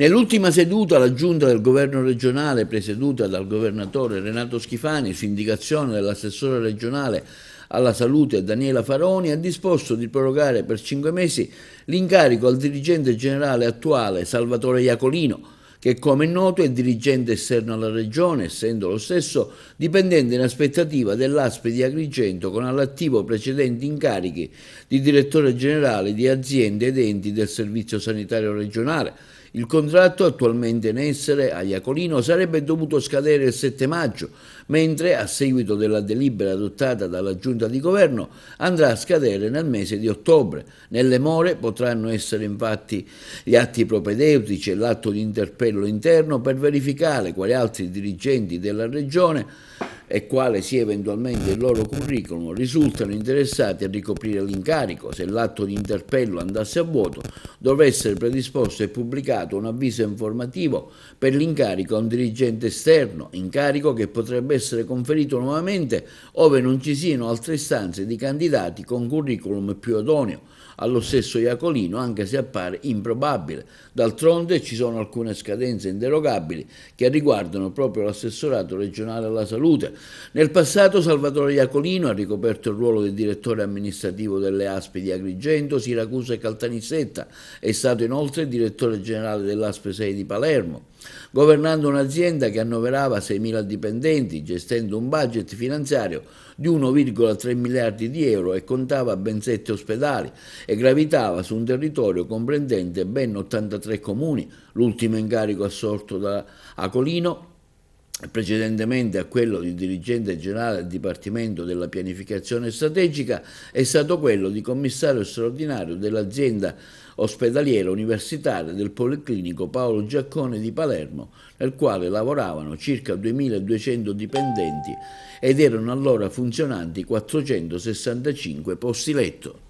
Nell'ultima seduta la giunta del governo regionale, presieduta dal governatore Renato Schifani, su indicazione dell'assessore regionale alla salute Daniela Faroni, ha disposto di prorogare per 5 mesi l'incarico al dirigente generale attuale Salvatore Iacolino, che come è noto è dirigente esterno alla regione, essendo lo stesso dipendente in aspettativa dell'ASP di Agrigento con all'attivo precedenti incarichi di direttore generale di aziende ed enti del servizio sanitario regionale. Il contratto attualmente in essere a Iacolino sarebbe dovuto scadere il 7 maggio, mentre a seguito della delibera adottata dalla Giunta di Governo andrà a scadere nel mese di ottobre. Nelle more potranno essere infatti gli atti propedeutici e l'atto di interpello interno per verificare quali altri dirigenti della Regione e quale sia eventualmente il loro curriculum risultano interessati a ricoprire l'incarico. Se l'atto di interpello andasse a vuoto, dovrà essere predisposto e pubblicato un avviso informativo per l'incarico a un dirigente esterno, incarico che potrebbe essere conferito nuovamente ove non ci siano altre istanze di candidati con curriculum più idoneo allo stesso Iacolino, anche se appare improbabile. D'altronde ci sono alcune scadenze inderogabili che riguardano proprio l'assessorato regionale alla salute. Nel passato Salvatore Iacolino ha ricoperto il ruolo di direttore amministrativo delle ASP di Agrigento, Siracusa e Caltanissetta, è stato inoltre direttore generale dell'ASP 6 di Palermo, governando un'azienda che annoverava 6.000 dipendenti, gestendo un budget finanziario di 1,3 miliardi di euro e contava ben 7 ospedali e gravitava su un territorio comprendente ben 83 comuni. L'ultimo incarico assolto da Iacolino, precedentemente a quello di dirigente generale del Dipartimento della Pianificazione Strategica, è stato quello di commissario straordinario dell'azienda ospedaliera universitaria del Policlinico Paolo Giaccone di Palermo, nel quale lavoravano circa 2.200 dipendenti ed erano allora funzionanti 465 posti letto.